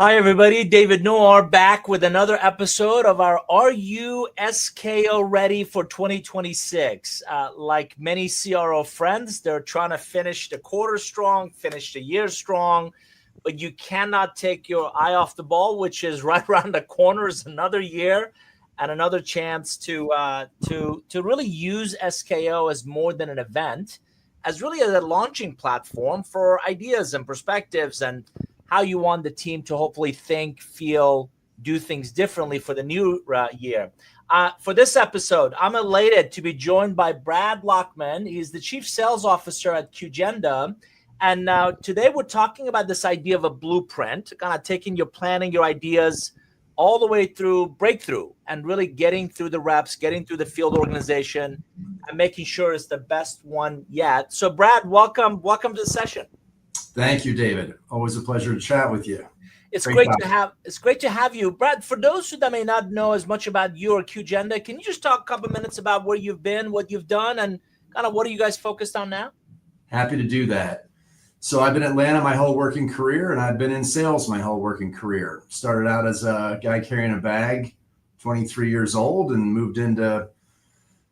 Hi, everybody. David Noor back with another episode of our Are You SKO Ready for 2026? Like many CRO friends, they're trying to finish the quarter strong, finish the year strong, but you cannot take your eye off the ball, which is right around the corner is another year and another chance to really use SKO as more than an event, as really a launching platform for ideas and perspectives and how you want the team to hopefully think, feel, do things differently for the new year. For this episode, I'm elated to be joined by Brad Lochman. He's the Chief Sales Officer at QGenda. And today we're talking about this idea of a blueprint, kind of taking your planning, your ideas all the way through breakthrough and really getting through the reps, getting through the field organization and making sure it's the best one yet. So Brad, welcome to the session. Thank you, David. Always a pleasure to chat with you. It's great to have you. Brad, for those who that may not know as much about you or QGenda, can you just talk a couple of minutes about where you've been, what you've done, and kind of what are you guys focused on now? Happy to do that. So I've been in Atlanta my whole working career, and I've been in sales my whole working career. Started out as a guy carrying a bag, 23 years old, and moved into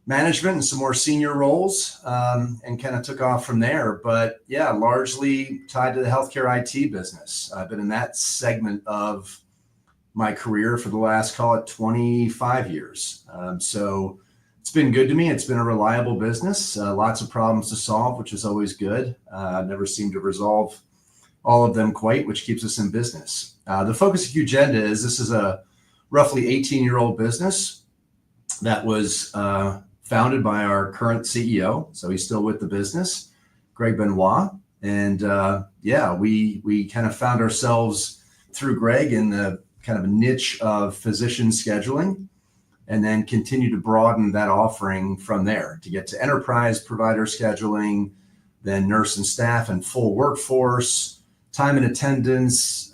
management and some more senior roles, and kind of took off from there. But yeah, largely tied to the healthcare IT business. I've been in that segment of my career for the last, call it 25 years. So it's been good to me. It's been a reliable business, lots of problems to solve, which is always good. Never seem to resolve all of them quite, which keeps us in business. The focus of QGenda is this is a roughly 18-year-old business that was founded by our current CEO. So he's still with the business, Greg Benoit. And we kind of found ourselves through Greg in the kind of niche of physician scheduling, and then continue to broaden that offering from there to get to enterprise provider scheduling, then nurse and staff and full workforce, time and attendance,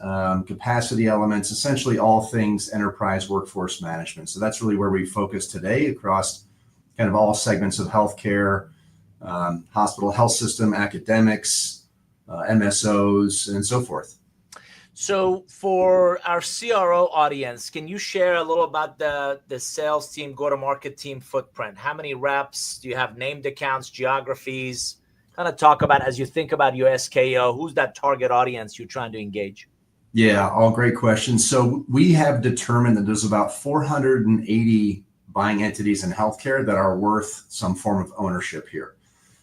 capacity elements, essentially all things enterprise workforce management. So that's really where we focus today across kind of all segments of healthcare, hospital health system, academics, MSOs, and so forth. So for our CRO audience, can you share a little about the sales team, go-to-market team footprint? How many reps? Do you have named accounts, geographies? Kind of talk about, as you think about your SKO, who's that target audience you're trying to engage? Yeah, all great questions. So we have determined that there's about 480 buying entities in healthcare that are worth some form of ownership here.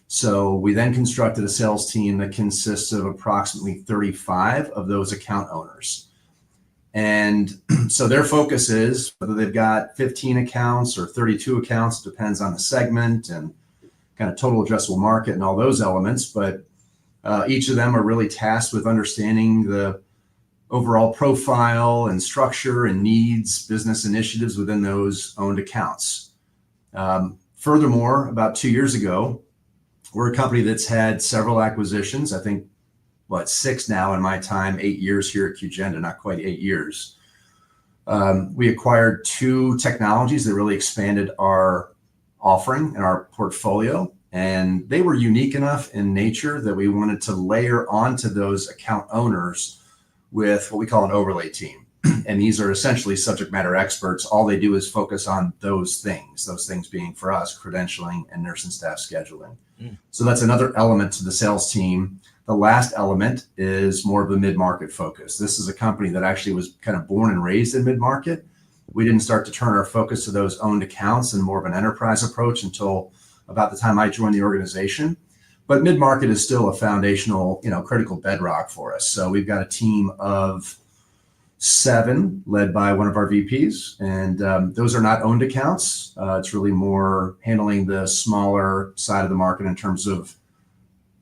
So we then constructed a sales team that consists of approximately 35 of those account owners. And so their focus is whether they've got 15 accounts or 32 accounts, depends on the segment and kind of total addressable market and all those elements. But each of them are really tasked with understanding the overall profile and structure and needs, business initiatives within those owned accounts. Furthermore, about 2 years ago, we're a company that's had several acquisitions. I think, 6 now in my time, 8 years here at QGenda, not quite 8 years. We acquired 2 technologies that really expanded our offering and our portfolio. And they were unique enough in nature that we wanted to layer onto those account owners with what we call an overlay team. And these are essentially subject matter experts. All they do is focus on those things being for us, credentialing and nurse and staff scheduling. So that's another element to the sales team. The last element is more of a mid-market focus. This is a company that actually was kind of born and raised in mid-market. We didn't start to turn our focus to those owned accounts and more of an enterprise approach until about the time I joined the organization. But mid-market is still a foundational, critical bedrock for us. So we've got a team of 7 led by one of our VPs, and those are not owned accounts. It's really more handling the smaller side of the market in terms of,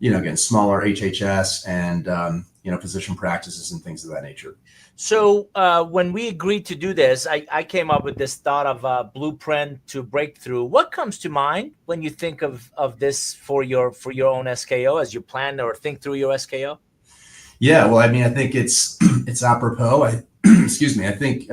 again, smaller HHS and, physician practices and things of that nature. So when we agreed to do this, I came up with this thought of blueprint to breakthrough. What comes to mind when you think of this for your own SKO as you plan or think through your SKO? Yeah, well, I mean, I think it's apropos. Excuse me. I think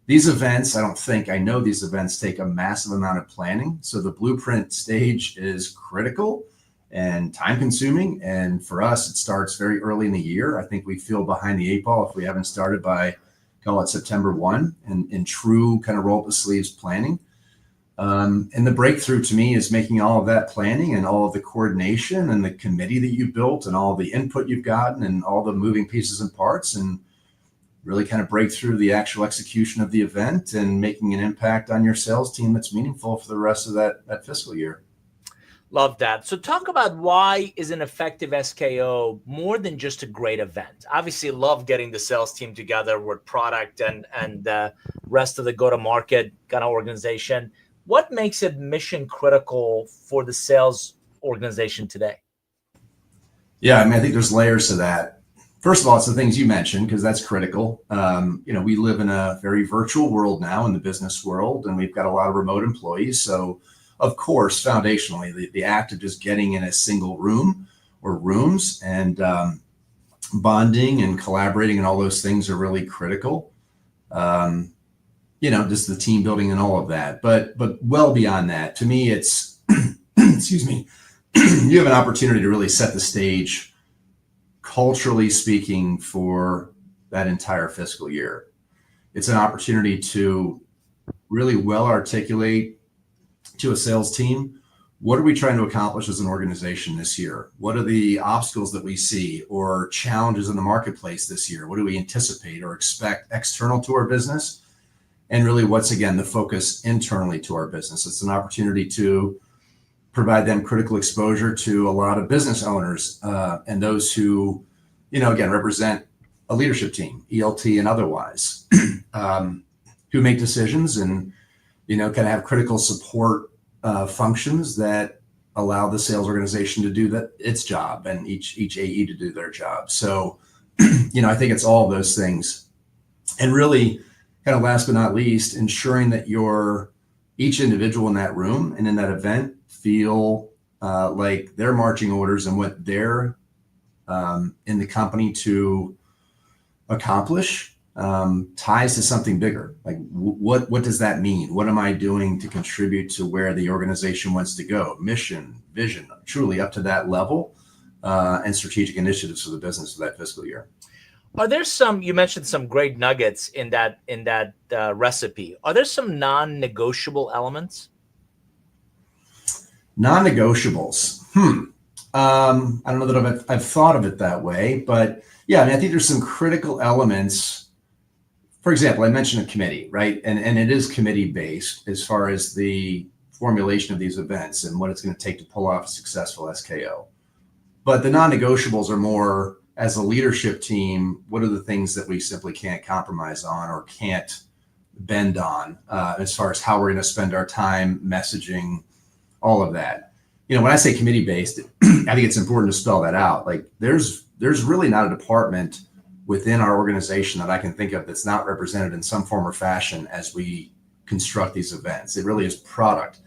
these events, I know these events take a massive amount of planning. So the blueprint stage is critical. and time consuming. And for us, it starts very early in the year. I think we feel behind the eight ball if we haven't started by, call it September 1, in true kind of roll up the sleeves planning. And the breakthrough to me is making all of that planning and all of the coordination and the committee that you built and all the input you've gotten and all the moving pieces and parts, and really kind of break through the actual execution of the event and making an impact on your sales team that's meaningful for the rest of that fiscal year. Love that. So talk about why is an effective SKO more than just a great event? Obviously, love getting the sales team together with product and the rest of the go-to-market kind of organization. What makes it mission critical for the sales organization today? Yeah, I mean, I think there's layers to that. First of all, it's the things you mentioned, because that's critical. We live in a very virtual world now in the business world, and we've got a lot of remote employees. So, of course, foundationally, the act of just getting in a single room or rooms and bonding and collaborating and all those things are really critical. Just the team building and all of that. But well beyond that, to me, it's, excuse me, you have an opportunity to really set the stage, culturally speaking, for that entire fiscal year. It's an opportunity to really well articulate to a sales team, what are we trying to accomplish as an organization this year? What are the obstacles that we see or challenges in the marketplace this year? What do we anticipate or expect external to our business? And really, what's, again, the focus internally to our business? It's an opportunity to provide them critical exposure to a lot of business owners and those who, again, represent a leadership team, ELT and otherwise, who make decisions and, kind of have critical support functions that allow the sales organization to do its job and each AE to do their job. So, I think it's all of those things. And really, kind of last but not least, ensuring that each individual in that room and in that event feel like their marching orders and what they're in the company to accomplish ties to something bigger. Like what does that mean? What am I doing to contribute to where the organization wants to go? Mission, vision, truly up to that level, and strategic initiatives for the business for that fiscal year. Are there you mentioned some great nuggets in that recipe. Are there some non-negotiable elements? Non-negotiables. I don't know that I've thought of it that way, but yeah, I mean, I think there's some critical elements. For example, I mentioned a committee, right? And it is committee based as far as the formulation of these events and what it's going to take to pull off a successful SKO. But the non-negotiables are more, as a leadership team, what are the things that we simply can't compromise on or can't bend on as far as how we're going to spend our time, messaging, all of that. When I say committee based, I think it's important to spell that out. Like there's really not a department within our organization that I can think of that's not represented in some form or fashion as we construct these events. It really is product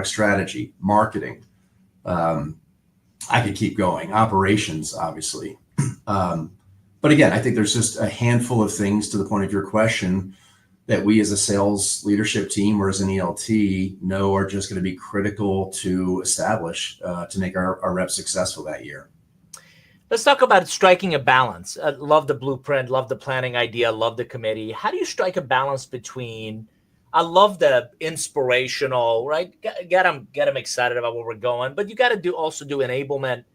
strategy, marketing. I could keep going, operations, obviously. But again, I think there's just a handful of things, to the point of your question, that we as a sales leadership team or as an ELT know are just going to be critical to establish to make our reps successful that year. Let's talk about striking a balance. Love the blueprint, love the planning idea, love the committee. How do you strike a balance between, I love the inspirational, right? Get them excited about where we're going, but you got to also do enablement.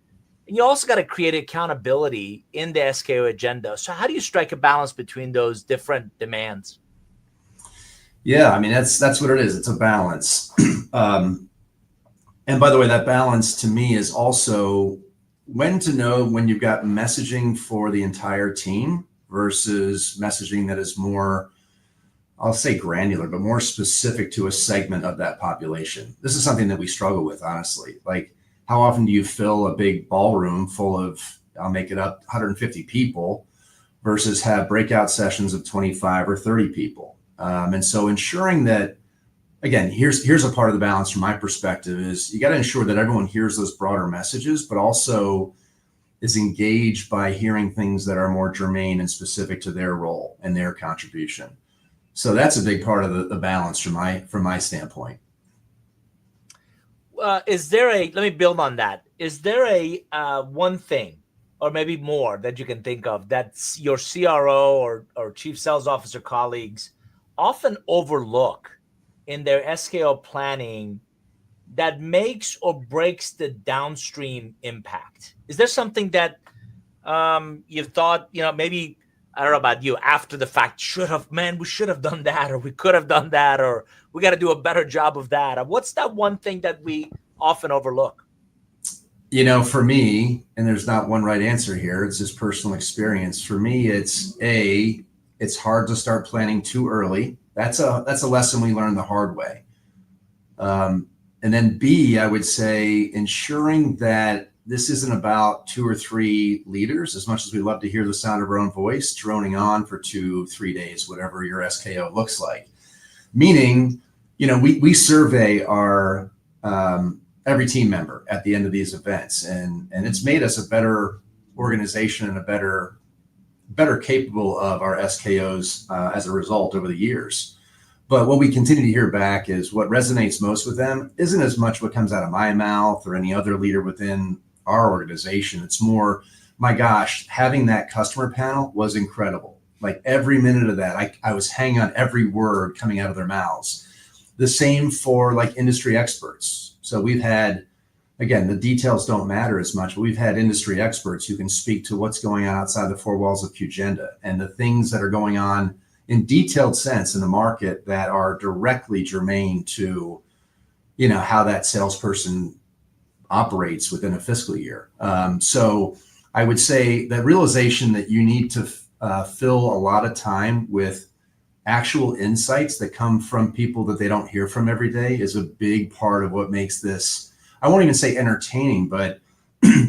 And you also got to create accountability in the SKO agenda. So how do you strike a balance between those different demands? Yeah, I mean, that's what it is. It's a balance. And by the way, that balance to me is also when to know when you've got messaging for the entire team versus messaging that is more, I'll say granular, but more specific to a segment of that population. This is something that we struggle with, honestly. Like, how often do you fill a big ballroom full of, I'll make it up, 150 people versus have breakout sessions of 25 or 30 people? And so ensuring that, again, here's a part of the balance from my perspective is you got to ensure that everyone hears those broader messages, but also is engaged by hearing things that are more germane and specific to their role and their contribution. So that's a big part of the balance from my standpoint. is there let me build on that. Is there a one thing or maybe more that you can think of that's your CRO or chief sales officer colleagues often overlook in their SKO planning that makes or breaks the downstream impact? Is there something that you've thought, maybe, I don't know about you, after the fact, we should have done that, or we could have done that, or we got to do a better job of that? What's that one thing that we often overlook? For me, and there's not one right answer here, it's just personal experience. For me, it's hard to start planning too early. That's a lesson we learned the hard way. And then B, I would say ensuring that this isn't about 2 or 3 leaders, as much as we love to hear the sound of our own voice, droning on for 2-3 days, whatever your SKO looks like. Meaning, we survey our every team member at the end of these events, and it's made us a better organization and a better capable of our SKOs as a result over the years. But what we continue to hear back is what resonates most with them isn't as much what comes out of my mouth or any other leader within our organization. It's more, my gosh, having that customer panel was incredible. Like every minute of that, I was hanging on every word coming out of their mouths. The same for like industry experts. So we've had, again, the details don't matter as much, but we've had industry experts who can speak to what's going on outside the 4 walls of QGenda and the things that are going on in detailed sense in the market that are directly germane to, how that salesperson operates within a fiscal year. So I would say that realization that you need to fill a lot of time with actual insights that come from people that they don't hear from every day is a big part of what makes this, I won't even say entertaining, but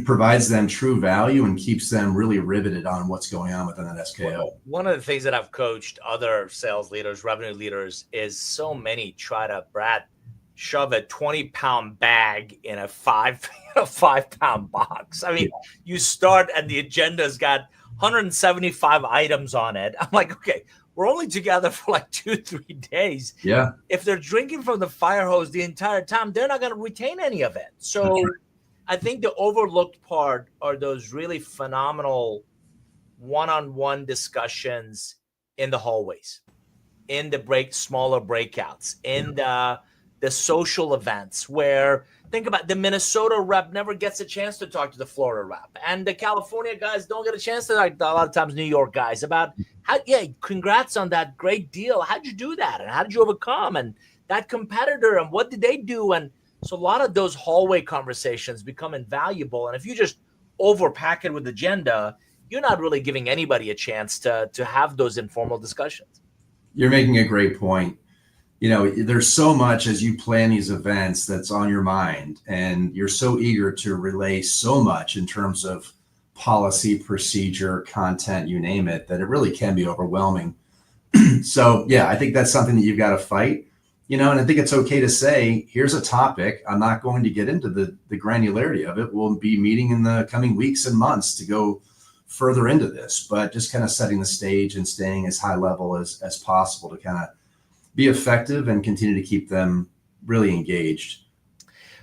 provides them true value and keeps them really riveted on what's going on within that SKO. One of the things that I've coached other sales leaders, revenue leaders, is so many try to, Brad, shove a 20-pound bag in a 5-pound box. I mean, you start and the agenda's got 175 items on it. I'm like, okay, we're only together for like 2-3 days. Yeah. If they're drinking from the fire hose the entire time, they're not going to retain any of it. So I think the overlooked part are those really phenomenal one-on-one discussions in the hallways, in the smaller breakouts, in the social events where, think about the Minnesota rep never gets a chance to talk to the Florida rep, and the California guys don't get a chance to talk to a lot of times New York guys about congrats on that great deal. How'd you do that? And how did you overcome? And that competitor, and what did they do? And so a lot of those hallway conversations become invaluable. And if you just overpack it with agenda, you're not really giving anybody a chance to have those informal discussions. You're making a great point. There's so much as you plan these events that's on your mind, and you're so eager to relay so much in terms of policy, procedure, content, you name it, that it really can be overwhelming. So I think that's something that you've got to fight. And I think it's okay to say, here's a topic. I'm not going to get into the granularity of it. We'll be meeting in the coming weeks and months to go further into this, but just kind of setting the stage and staying as high level as possible to kind of be effective and continue to keep them really engaged.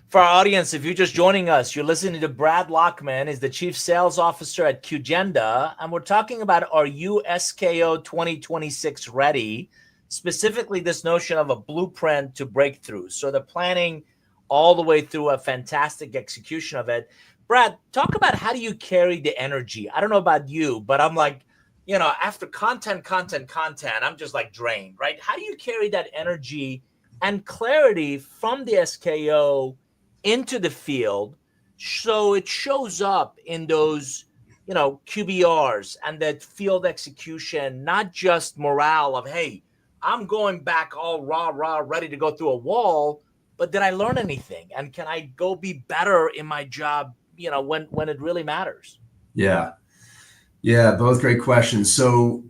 For our audience, if you're just joining us, you're listening to Brad Lochman, is the Chief Sales Officer at QGenda, and we're talking about our You SKO 2026 ready, specifically this notion of a blueprint to breakthrough. So the planning all the way through a fantastic execution of it. Brad, talk about how do you carry the energy? I don't know about you, but I'm like, after content, I'm just like drained, right? How do you carry that energy and clarity from the SKO into the field so it shows up in those, QBRs and that field execution, not just morale of, hey, I'm going back all rah, ready to go through a wall, but did I learn anything? And can I go be better in my job, when it really matters? Yeah, both great questions. So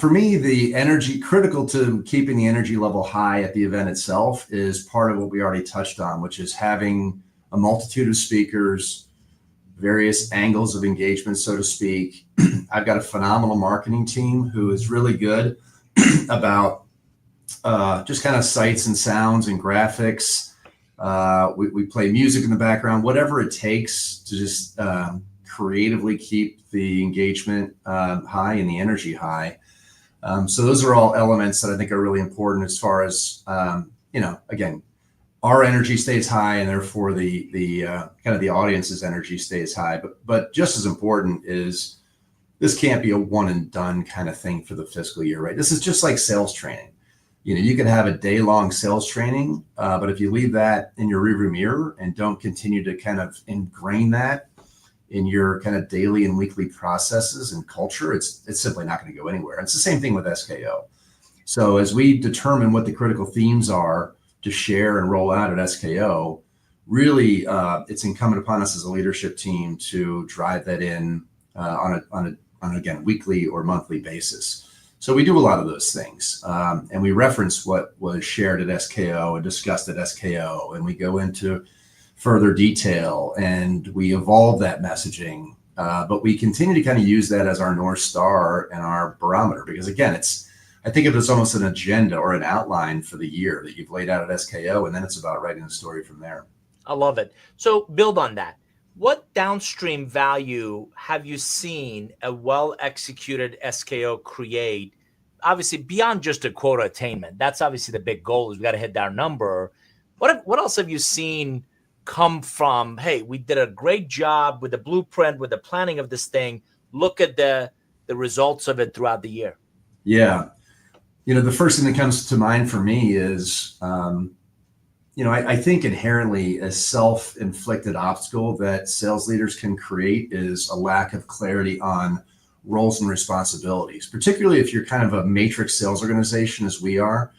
for me, the energy, critical to keeping the energy level high at the event itself, is part of what we already touched on, which is having a multitude of speakers, various angles of engagement, so to speak. I've got a phenomenal marketing team who is really good about just kind of sights and sounds and graphics We play music in the background, whatever it takes to just creatively keep the engagement high and the energy high. So those are all elements that I think are really important as far as, again, our energy stays high, and therefore the kind of the audience's energy stays high. But just as important is, this can't be a one and done kind of thing for the fiscal year, right? This is just like sales training. You can have a day-long sales training, but if you leave that in your rearview mirror and don't continue to kind of ingrain that in your kind of daily and weekly processes and culture, it's simply not going to go anywhere. It's the same thing with SKO. So as we determine what the critical themes are to share and roll out at SKO, really it's incumbent upon us as a leadership team to drive that in on again, weekly or monthly basis. So we do a lot of those things, and we reference what was shared at SKO and discussed at SKO, and we go into further detail and we evolve that messaging, but we continue to kind of use that as our North Star and our barometer, because again, I think of it as almost an agenda or an outline for the year that you've laid out at SKO, and then it's about writing the story from there. I love it. So build on that. What downstream value have you seen a well-executed SKO create? Obviously, beyond just a quota attainment, that's obviously the big goal, is we got to hit our number. What else have you seen come from, hey, we did a great job with the blueprint, with the planning of this thing. Look at the results of it throughout the year. Yeah. The first thing that comes to mind for me is, I think inherently a self-inflicted obstacle that sales leaders can create is a lack of clarity on roles and responsibilities, particularly if you're kind of a matrix sales organization as we are,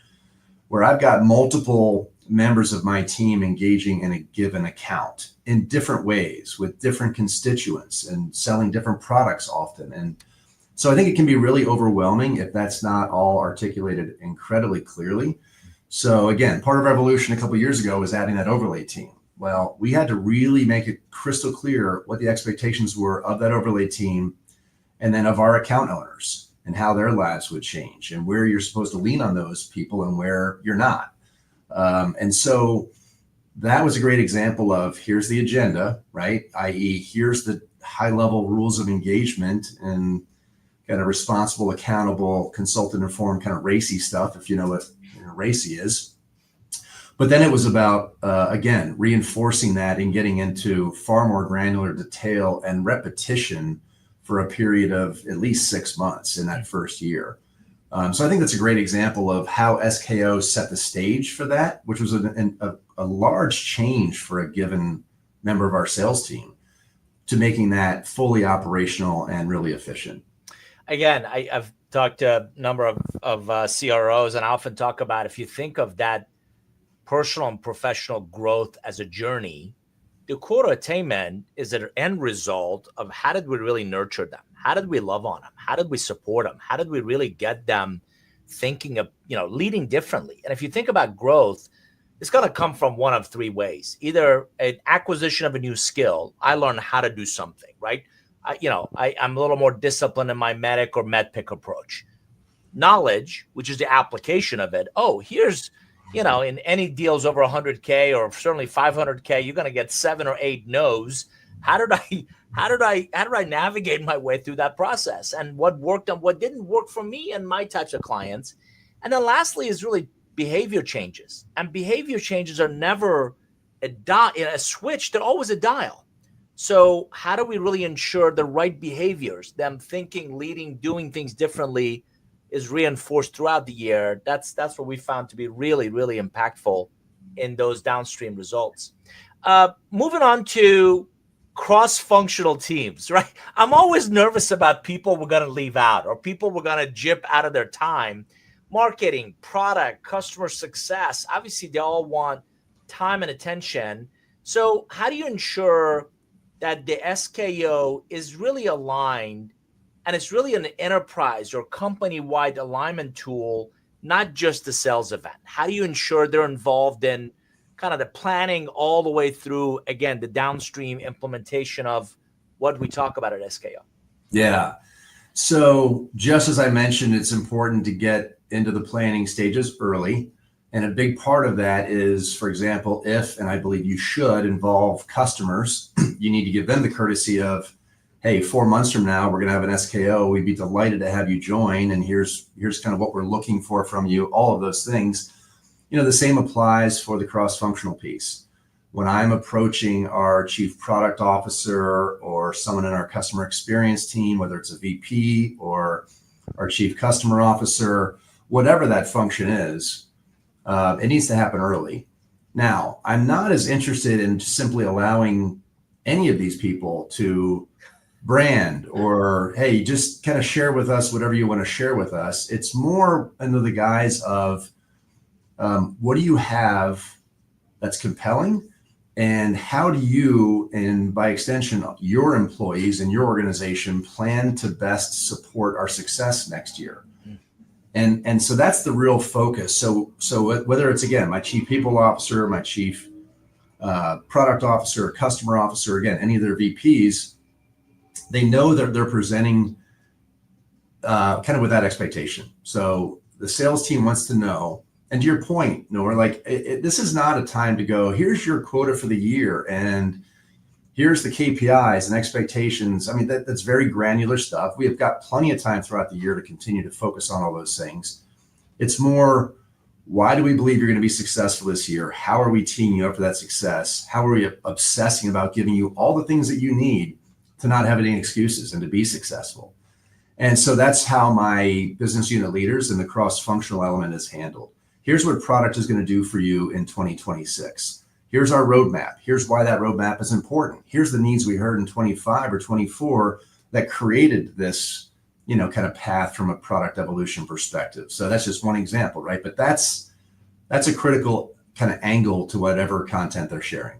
where I've got multiple members of my team engaging in a given account in different ways with different constituents and selling different products often. And so I think it can be really overwhelming if that's not all articulated incredibly clearly. So again, part of our evolution a couple of years ago was adding that overlay team. Well, we had to really make it crystal clear what the expectations were of that overlay team, and then of our account owners, and how their lives would change, and where you're supposed to lean on those people and where you're not. And so that was a great example of, here's the agenda, right? i.e., here's the high-level rules of engagement and kind of responsible, accountable, consultant-informed kind of racy stuff, if you know what racy is. But then it was about, again, reinforcing that and getting into far more granular detail and repetition for a period of at least 6 months in that first year. So I think that's a great example of how SKO set the stage for that, which was a large change for a given member of our sales team, to making that fully operational and really efficient. Again, I've talked to a number of CROs, and I often talk about, if you think of that personal and professional growth as a journey, the quota attainment is an end result of, how did we really nurture them? How did we love on them? How did we support them? How did we really get them thinking of, leading differently? And if you think about growth, it's going to come from one of three ways. Either an acquisition of a new skill. I learned how to do something, right? I'm a little more disciplined in my medic or medpic approach. Knowledge, which is the application of it. Oh, here's, in any deals over 100K or certainly 500K, you're going to get 7 or 8 no's. How did I navigate my way through that process, and what worked and what didn't work for me and my types of clients? And then lastly is really behavior changes. And behavior changes are never a switch, they're always a dial. So how do we really ensure the right behaviors, them thinking, leading, doing things differently, is reinforced throughout the year? That's what we found to be really, really impactful in those downstream results. Moving on to cross-functional teams, right? I'm always nervous about people we're going to leave out, or people we're going to jip out of their time. Marketing, product, customer success, obviously they all want time and attention. So how do you ensure that the SKO is really aligned, and it's really an enterprise or company-wide alignment tool, not just the sales event? How do you ensure they're involved in kind of the planning all the way through, again, the downstream implementation of what we talk about at SKO? Yeah. So just as I mentioned, it's important to get into the planning stages early. And a big part of that is, for example, if, and I believe you should involve customers, you need to give them the courtesy of, hey, 4 months from now, we're going to have an SKO. We'd be delighted to have you join. And here's kind of what we're looking for from you, all of those things. The same applies for the cross-functional piece. When I'm approaching our chief product officer or someone in our customer experience team, whether it's a VP or our chief customer officer, whatever that function is, it needs to happen early. Now, I'm not as interested in simply allowing any of these people to brand or, hey, just kind of share with us whatever you want to share with us. It's more under the guise of, what do you have that's compelling? And how do you, and by extension, your employees and your organization plan to best support our success next year? And so that's the real focus. So whether it's, again, my chief people officer, my chief product officer, customer officer, again, any of their VPs, they know that they're presenting kind of with that expectation. So the sales team wants to know, and to your point, Nora, like this is not a time to go, here's your quota for the year and here's the KPIs and expectations. I mean, that's very granular stuff. We have got plenty of time throughout the year to continue to focus on all those things. It's more, why do we believe you're going to be successful this year? How are we teeing you up for that success? How are we obsessing about giving you all the things that you need to not have any excuses and to be successful? And so that's how my business unit leaders and the cross-functional element is handled. Here's what product is going to do for you in 2026. Here's our roadmap. Here's why that roadmap is important. Here's the needs we heard in 25 or 24 that created this, kind of path from a product evolution perspective. So that's just one example, right? But that's a critical kind of angle to whatever content they're sharing.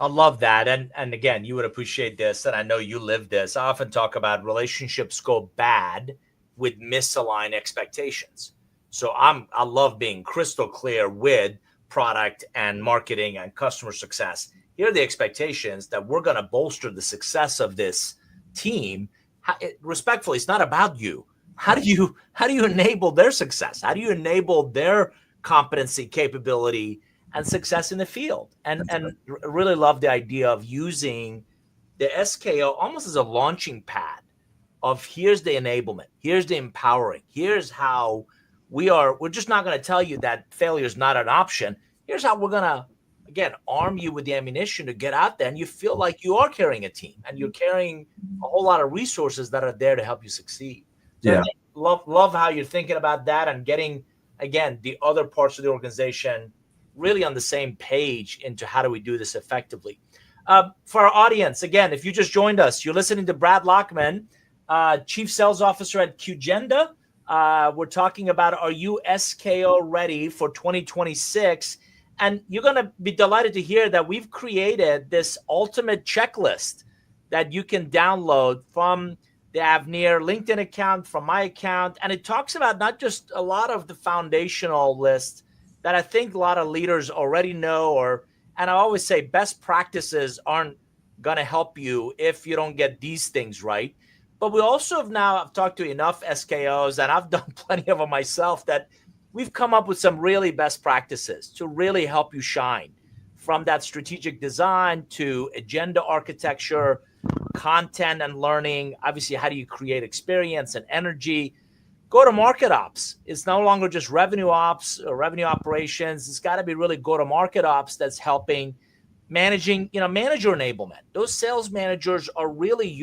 I love that. And again, you would appreciate this, and I know you live this. I often talk about relationships go bad with misaligned expectations. So I love being crystal clear with product and marketing and customer success. Here are the expectations that we're going to bolster the success of this team. Respectfully, it's not about you. How do you enable their success? How do you enable their competency, capability, and success in the field? And really love the idea of using the SKO almost as a launching pad of here's the enablement, here's the empowering, here's how we're just not going to tell you that failure is not an option. Here's how we're going to, again, arm you with the ammunition to get out there and you feel like you are carrying a team and you're carrying a whole lot of resources that are there to help you succeed. So yeah. Love how you're thinking about that and getting, again, the other parts of the organization really on the same page into how do we do this effectively. For our audience, again, if you just joined us, you're listening to Brad Lochman, Chief Sales Officer at QGenda. We're talking about, are you SKO ready for 2026? And you're going to be delighted to hear that we've created this ultimate checklist that you can download from the Avneer LinkedIn account, from my account. And it talks about not just a lot of the foundational list that I think a lot of leaders already know, and I always say best practices aren't going to help you if you don't get these things right. But we also I've talked to enough SKOs, and I've done plenty of them myself, that we've come up with some really best practices to really help you shine, from that strategic design to agenda architecture, content and learning. Obviously, how do you create experience and energy? Go-to-market ops. It's no longer just revenue ops or revenue operations. It's got to be really go-to-market ops that's helping managing, manager enablement. Those sales managers are really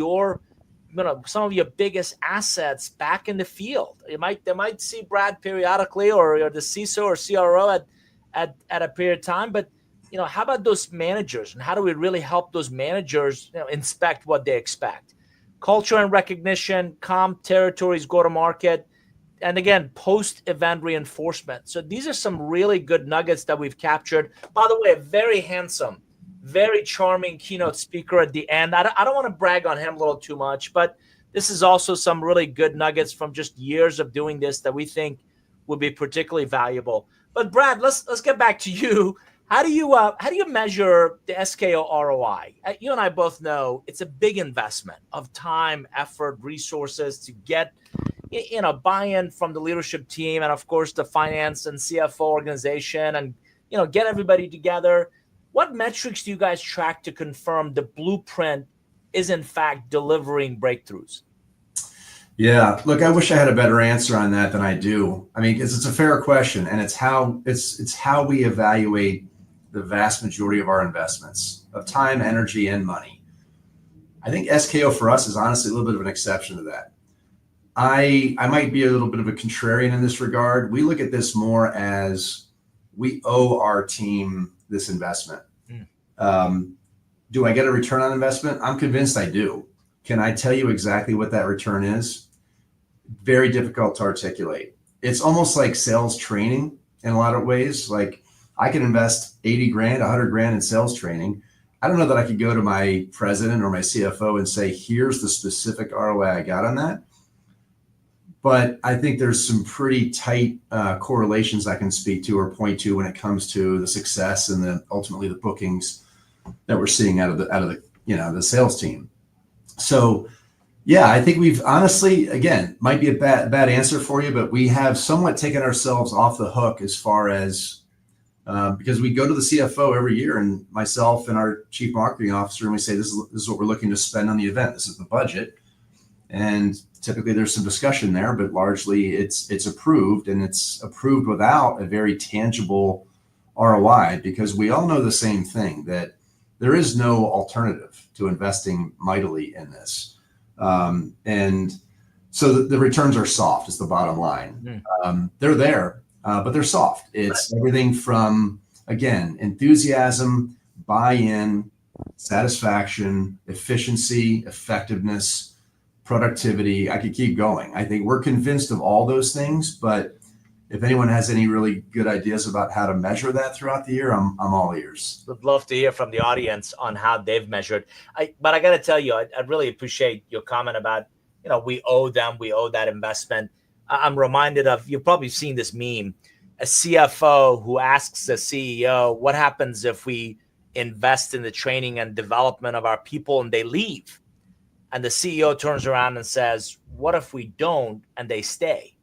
some of your biggest assets back in the field. They might see Brad periodically or the CISO or CRO at a period of time, but how about those managers, and how do we really help those managers inspect what they expect? Culture and recognition, comp, territories, go to market, and again, post-event reinforcement. So these are some really good nuggets that we've captured. By the way, a very handsome, very charming keynote speaker at the end. I don't want to brag on him a little too much, but this is also some really good nuggets from just years of doing this that we think would be particularly valuable. But Brad, let's get back to you. How do you measure the SKO ROI? You and I both know it's a big investment of time, effort, resources to get buy-in from the leadership team and of course the finance and CFO organization, and get everybody together. What metrics do you guys track to confirm the blueprint is in fact delivering breakthroughs? Yeah, look, I wish I had a better answer on that than I do. I mean, it's a fair question, and it's how we evaluate the vast majority of our investments of time, energy, and money. I think SKO for us is honestly a little bit of an exception to that. I might be a little bit of a contrarian in this regard. We look at this more as we owe our team this investment. Do I get a return on investment? I'm convinced I do. Can I tell you exactly what that return is? Very difficult to articulate. It's almost like sales training in a lot of ways. Like I can invest 80 grand, 100 grand in sales training. I don't know that I could go to my president or my CFO and say, here's the specific ROI I got on that. But I think there's some pretty tight correlations I can speak to or point to when it comes to the success and then ultimately the bookings that we're seeing out of the the sales team. So yeah, I think we've honestly, again, might be a bad answer for you, but we have somewhat taken ourselves off the hook as far as because we go to the CFO every year and myself and our chief marketing officer, and we say, this is what we're looking to spend on the event. This is the budget. And typically there's some discussion there, but largely it's approved, and it's approved without a very tangible ROI, because we all know the same thing, that there is no alternative to investing mightily in this. And so the returns are soft is the bottom line. They're there, but they're soft. It's everything from, again, enthusiasm, buy-in, satisfaction, efficiency, effectiveness, productivity. I could keep going. I think we're convinced of all those things, but if anyone has any really good ideas about how to measure that throughout the year, I'm all ears. Would love to hear from the audience on how they've measured. But I got to tell you, I really appreciate your comment about, we owe that investment. I'm reminded of, you've probably seen this meme, a CFO who asks the CEO, what happens if we invest in the training and development of our people and they leave? And the CEO turns around and says, what if we don't and they stay?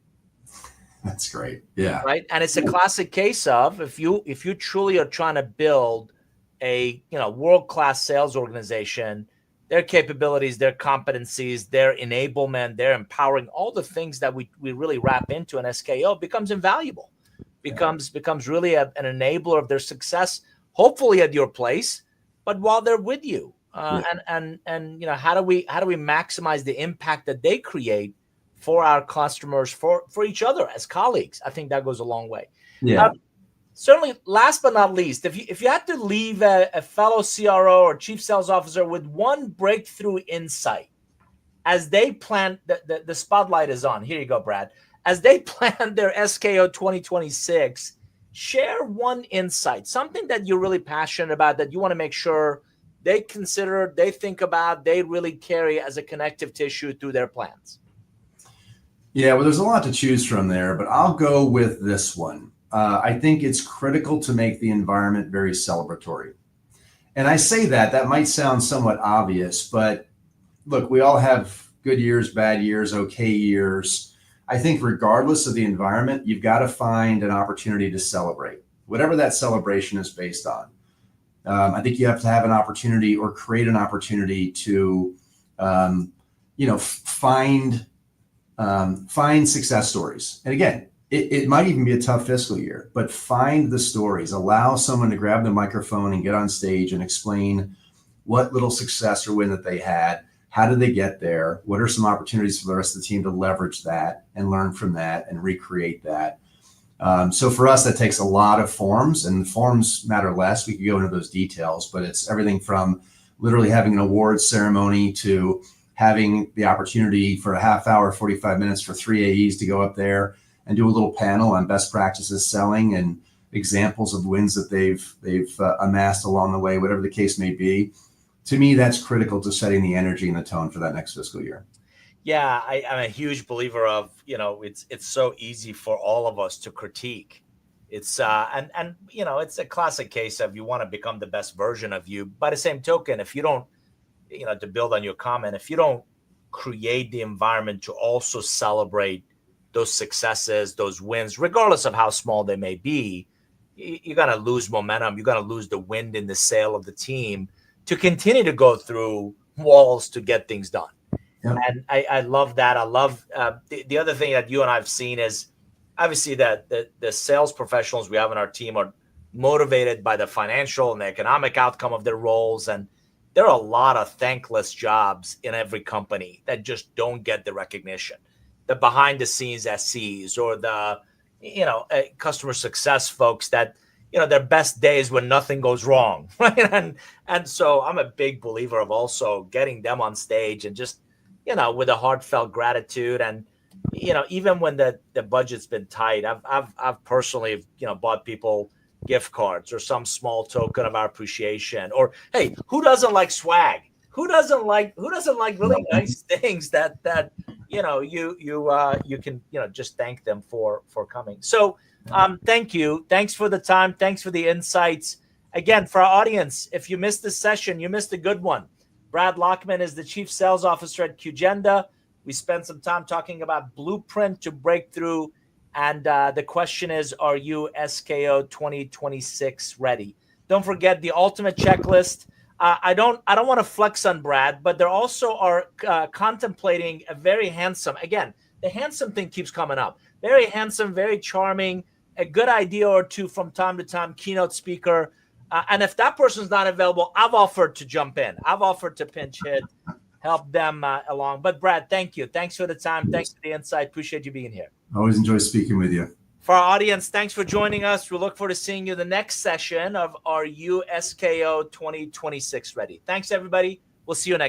That's great. Yeah. Right. And it's a classic case of if you truly are trying to build a world-class sales organization, their capabilities, their competencies, their enablement, their empowering, all the things that we really wrap into an SKO becomes invaluable, becomes really an enabler of their success, hopefully at your place, but while they're with you. And how do we maximize the impact that they create for our customers, for each other as colleagues? I think that goes a long way. Yeah. Certainly, last but not least, if you had to leave a fellow CRO or chief sales officer with one breakthrough insight as they plan, the spotlight is on. Here you go, Brad. As they plan their SKO 2026, share one insight, something that you're really passionate about, that you want to make sure they consider, they think about, they really carry as a connective tissue through their plans. Yeah, well, there's a lot to choose from there, but I'll go with this one. I think it's critical to make the environment very celebratory. And I say that might sound somewhat obvious, but look, we all have good years, bad years, okay years. I think regardless of the environment, you've got to find an opportunity to celebrate, whatever that celebration is based on. I think you have to have an opportunity or create an opportunity to, find success stories. And again, it might even be a tough fiscal year, but find the stories. Allow someone to grab the microphone and get on stage and explain what little success or win that they had. How did they get there? What are some opportunities for the rest of the team to leverage that and learn from that and recreate that? So for us, that takes a lot of forms, and the forms matter less. We could go into those details, but it's everything from literally having an awards ceremony to having the opportunity for a half hour, 45 minutes for 3 AEs to go up there and do a little panel on best practices selling and examples of wins that they've amassed along the way, whatever the case may be. To me, that's critical to setting the energy and the tone for that next fiscal year. Yeah, I'm a huge believer of, it's so easy for all of us to critique. It's and it's a classic case of you want to become the best version of you. By the same token, if you don't, to build on your comment, if you don't create the environment to also celebrate those successes, those wins, regardless of how small they may be, you're going to lose momentum. You're going to lose the wind in the sail of the team to continue to go through walls to get things done. Yep. And I love that. I love the other thing that you and I have seen is obviously that the sales professionals we have on our team are motivated by the financial and the economic outcome of their roles. And there are a lot of thankless jobs in every company that just don't get the recognition. The behind the scenes SCs or the, customer success folks that, their best days when nothing goes wrong. Right. And so I'm a big believer of also getting them on stage and just, with a heartfelt gratitude. And, even when the budget's been tight, I've personally, bought people gift cards or some small token of our appreciation. Or, hey, who doesn't like swag? Who doesn't like really nice things that you can just thank them for coming. So thank you. Thanks for the time. Thanks for the insights. Again, for our audience, if you missed this session, you missed a good one. Brad Lochman is the Chief Sales Officer at QGenda. We spent some time talking about blueprint to breakthrough. And the question is, are you SKO 2026 ready? Don't forget the ultimate checklist. I don't want to flex on Brad, but there also are contemplating a very handsome, again, the handsome thing keeps coming up. Very handsome, very charming, a good idea or two from time to time, keynote speaker. And if that person's not available, I've offered to jump in. I've offered to pinch hit, help them along. But Brad, thank you. Thanks for the time. Thanks for the insight. Appreciate you being here. I always enjoy speaking with you. For our audience, thanks for joining us. We look forward to seeing you the next session of our You SKO 2026 Ready. Thanks, everybody. We'll see you next